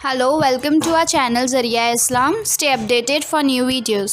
Hello, welcome to our channel Zaria Islam. Stay updated for new videos.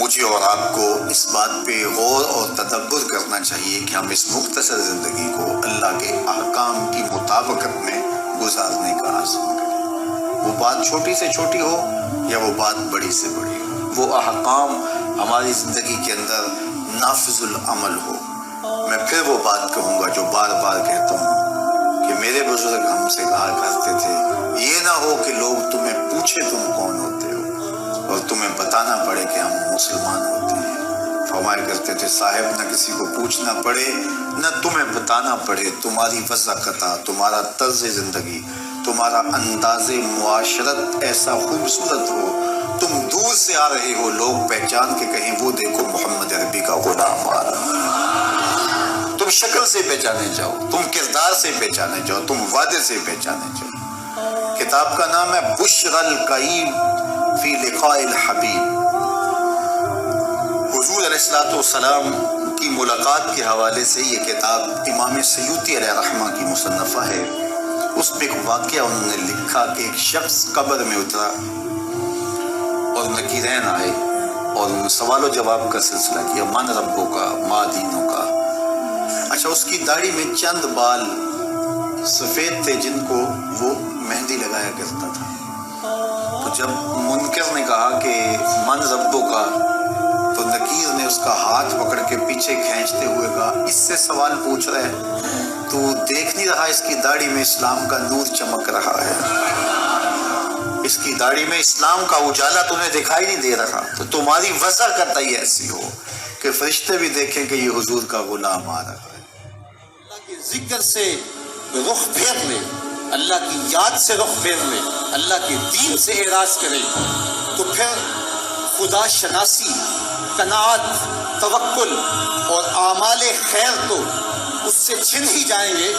مجھے اور آپ کو اس بات پہ غور اور تدبر کرنا چاہیے کہ ہم اس مختصر زندگی کو اللہ کے احکام کی مطابقت میں گزارنے کا عزم کریں۔ وہ بات چھوٹی سے چھوٹی ہو یا وہ بات بڑی سے بڑی ہو، وہ احکام ہماری زندگی کے اندر نافذ العمل ہو۔ میں پھر وہ بات کہوں گا جو بار بار کہتا ہوں کہ میرے بزرگ ہم سے کہا کرتے تھے، یہ نہ ہو کہ لوگ تمہیں پوچھے تم کون ہوتے ہو اور تمہیں بتانا پڑے کہ ہم مسلمان ہوتے ہیں۔ فرمایا کرتے تھے صاحب نہ کسی کو پوچھنا پڑے نہ تمہیں بتانا پڑے، تمہاری وضاحت، تمہارا طرز زندگی، تمہارا انداز معاشرت ایسا خوبصورت ہو، تم دور سے آ رہے ہو لوگ پہچان کے کہیں وہ دیکھو محمد عربی کا غلام آ رہا۔ تم شکل سے پہچانے جاؤ، تم کردار سے پہچانے جاؤ، تم وعدے سے پہچانے جاؤ۔ کتاب کا نام ہے بشر الکئیم فی لقاء الحبیب۔ حضور علیہ السلام کی ملاقات کے حوالے سے یہ کتاب امام سیوطی علیہ رحمہ کی مصنفہ ہے۔ اس میں ایک واقعہ انہوں نے لکھا کہ ایک شخص قبر میں اترا اور نکیرین آئے اور سوال و جواب کا سلسلہ کیا، من ربوں کا، ما دینوں کا۔ اچھا، اس کی داڑھی میں چند بال سفید تھے جن کو وہ مہندی لگایا کرتا تھا۔ تو جب منکر نے کہا کہ من ربوں کا، تو نکیر نے اس کا ہاتھ پکڑ کے پیچھے کھینچتے ہوئے کہا اس سے سوال پوچھ رہے ہیں تو دیکھ نہیں رہا اس کی داڑھی میں اسلام کا نور چمک رہا ہے، اس کی داڑھی میں اسلام کا اجالا تمہیں دکھائی نہیں دے رہا، تو تمہاری وجہ کرتا ہی ایسی ہو کہ فرشتے بھی دیکھیں کہ یہ حضور کا غلام آ رہا ہے۔ اللہ کے ذکر سے رخ پھیر لے، اللہ کی یاد سے رخ پھیر لے، اللہ کے دین سے اعراض کرے، تو پھر خدا شناسی، قناعت، توکل اور اعمال خیر تو اس سے چھن ہی جائیں گے،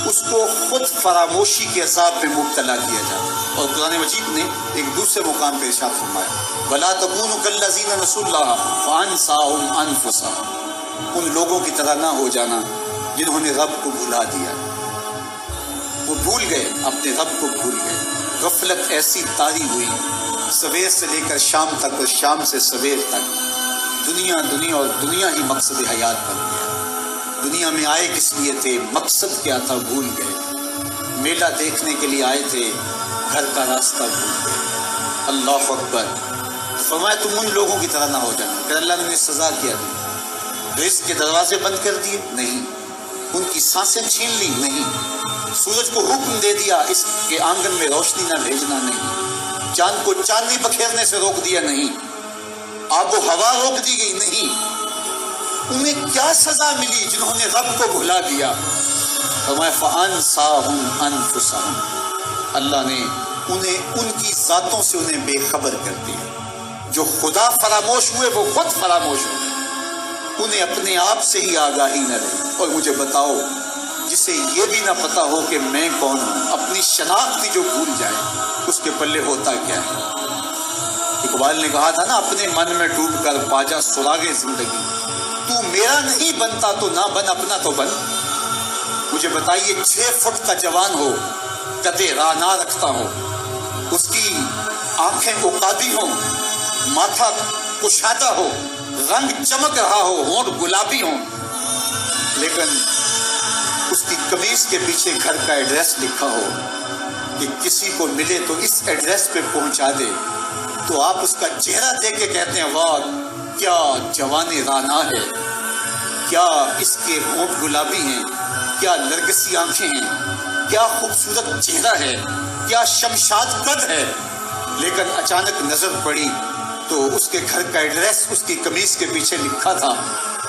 اس کو خود فراموشی کے عذاب میں مبتلا کیا جائے۔ اور قرآن مجید نے ایک دوسرے مقام پہ ارشاد فرمایا وَلَا تَكُونُوا كَالَّذِينَ نَسُوا اللَّهَ فَأَنسَاهُمْ أَنفُسَهُمْ، ان لوگوں کی طرح نہ ہو جانا جنہوں نے رب کو بھلا دیا، وہ بھول گئے، اپنے رب کو بھول گئے، غفلت ایسی طاری ہوئی، سویر سے لے کر شام تک اور شام سے سویر تک دنیا اور دنیا ہی مقصد حیات بن گیا۔ دنیا میں آئے کس لیے تھے، مقصد کیا تھا، بھول گئے۔ میلہ دیکھنے کے لیے آئے تھے، گھر کا راستہ بھول گئے۔ اللہ اکبر۔ فرمایا تم ان لوگوں کی طرح نہ ہو جانا۔ پھر اللہ نے انہیں سزا کیا دی، رزق کے دروازے بند کر دیے؟ نہیں۔ ان کی سانسیں چھین لی؟ نہیں۔ سورج کو حکم دے دیا اس کے آنگن میں روشنی نہ بھیجنا؟ نہیں۔ چاند کو چاندنی بکھیرنے سے روک دیا؟ نہیں۔ آب و ہوا روک دی گئی؟ نہیں۔ انہیں کیا سزا ملی جنہوں نے رب کو بھلا دیا؟ فرمایا فَأَنسَاهُمْ أَنفُسَهُمْ، اللہ نے انہیں ان کی ذاتوں سے انہیں بے خبر کر دیا۔ جو خدا فراموش ہوئے وہ خود فراموش ہو گئے، انہیں اپنے آپ سے ہی آگاہی نہ رہی۔ اور مجھے بتاؤ جسے یہ بھی نہ پتا ہو کہ میں کون ہوں، اپنی شناخت بھی جو بھول جائے، اس کے پلے ہوتا کیا ہے؟ اقبال نے کہا تھا نا، اپنے من میں ڈوب کر پاجا سراغے زندگی، تو میرا نہیں بنتا تو نہ بن، اپنا تو بن۔ مجھے بتائیے 6 فٹ کا جوان ہو، قدے رانا رکھتا ہو، اس کی آنکھیں عقادی ہوں، ماتھا کشادہ ہو، رنگ چمک رہا ہو، ہونٹ گلابی ہوں، لیکن اس کی قمیص کے پیچھے گھر کا ایڈریس لکھا ہو کہ کسی کو ملے تو اس ایڈریس پہ پہنچا دے، تو آپ اس کا چہرہ دیکھ کے کہتے ہیں واہ کیا جوان رانا ہے، کیا اس کے ہونٹ گلابی ہیں، کیا نرگسی آنکھیں ہیں، کیا خوبصورت چہرہ ہے، کیا شمشاد قد ہے۔ لیکن اچانک نظر پڑی تو اس کے گھر کا ایڈریس اس کی قمیص کے پیچھے لکھا تھا۔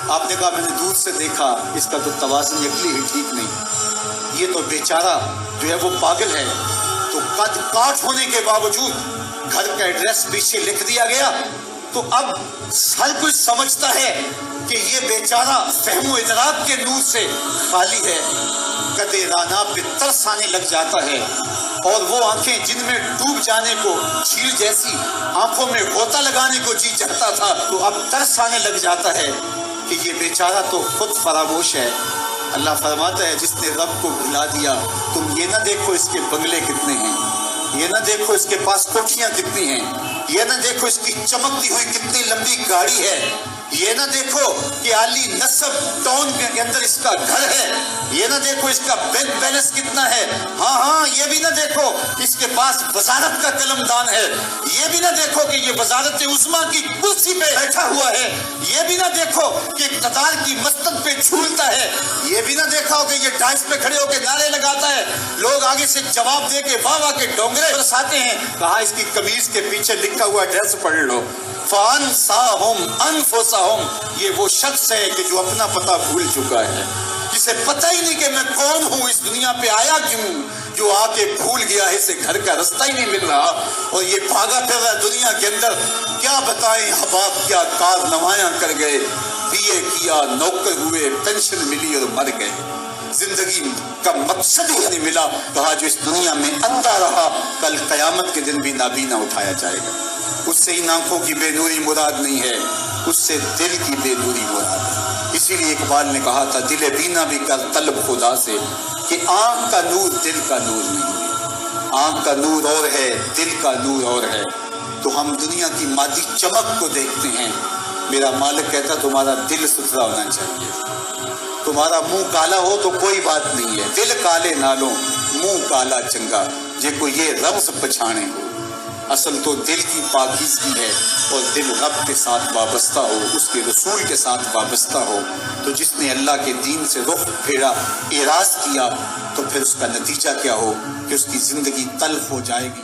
آپ نے کہا میں نے دور سے دیکھا، اس کا تو توازن عقلی ہی ٹھیک نہیں، یہ تو بیچارہ جو ہے وہ پاگل ہے۔ تو قد کاٹ ہونے کے باوجود گھر کا ایڈریس پیچھے لکھ دیا گیا، تو اب ہر کوئی سمجھتا ہے کہ یہ بیچارہ فہم و ادراک کے نور سے خالی ہے۔ قدے رانا پہ ترس آنے لگ جاتا ہے، اور وہ آنکھیں جن میں ڈوب جانے کو، جھیل جیسی آنکھوں میں غوطہ لگانے کو جی چاہتا تھا، تو اب ترس آنے لگ جاتا ہے کہ یہ بیچارہ تو خود فراموش ہے۔ اللہ فرماتا ہے جس نے رب کو بھلا دیا، تم یہ نہ دیکھو اس کے بنگلے کتنے ہیں، یہ نہ دیکھو اس کے پاس کوٹھیاں کتنی ہیں، یہ نہ دیکھو اس کی چمکتی ہوئی کتنی لمبی گاڑی ہے، یہ نہ دیکھو کہ عالی نسب ٹاؤن کے اندر اس کا گھر ہے، یہ نہ دیکھو اس کا بینک بیلنس کتنا ہے، ہاں یہ بھی نہ دیکھو اس کے پاس وزارت کا قلم دان ہے، یہ بھی نہ دیکھو کہ یہ وزارت عظمیٰ کی کرسی پہ بیٹھا ہوا ہے، یہ بھی نہ دیکھو کہ اقتدار کی مستند پہ جھولتا ہے، یہ بھی نہ دیکھا ہو کہ یہ ڈائس پہ کھڑے ہو کے نعرے لگاتا ہے، لوگ آگے سے جواب دے کے واہ واہ کے ڈونگرے برساتے ہیں۔ کہا اس کی قمیض کے پیچھے لکھا ہوا ایڈریس پڑھ لو، فَأَنْسَاهُمْ أَنفُسَهُمْ، یہ وہ شخص ہے کہ جو اپنا پتہ بھول چکا ہے، جسے پتہ ہی نہیں کہ میں کون ہوں، اس دنیا پہ آیا کیوں، جو آ کے بھول گیا ہے، اسے گھر کا رستہ ہی نہیں مل رہا اور یہ بھاگا پھر رہا دنیا کے اندر۔ کیا بتائیں احباب کیا کارنامائیاں کر گئے، BA کیا، نوکر ہوئے، پینشن ملی اور مر گئے، زندگی کا مقصد ہی نہیں ملا۔ کہا جو اس دنیا میں اندھا رہا کل قیامت کے دن بھی نابینا اٹھایا جائے گا۔ اس سے ان آنکھوں کی بے نوری مراد نہیں ہے، اس سے دل کی بے نوری مراد ہے۔ اسی لیے اقبال نے کہا تھا دل بینا بھی کر طلب خدا سے، کہ آنکھ کا نور دل کا نور نہیں ہے، آنکھ کا نور اور ہے، دل کا نور اور ہے۔ تو ہم دنیا کی مادی چمک کو دیکھتے ہیں، میرا مالک کہتا تمہارا دل ستھرا ہونا چاہیے، تمہارا منہ کالا ہو تو کوئی بات نہیں ہے، دل کالے نالوں منہ کالا چنگا، جے کو یہ رمز پچھانے ہو۔ اصل تو دل کی پاکیزگی ہے اور دل رب کے ساتھ وابستہ ہو، اس کے رسول کے ساتھ وابستہ ہو۔ تو جس نے اللہ کے دین سے رخ پھیرا، اعراض کیا، تو پھر اس کا نتیجہ کیا ہو کہ اس کی زندگی تلخ ہو جائے گی۔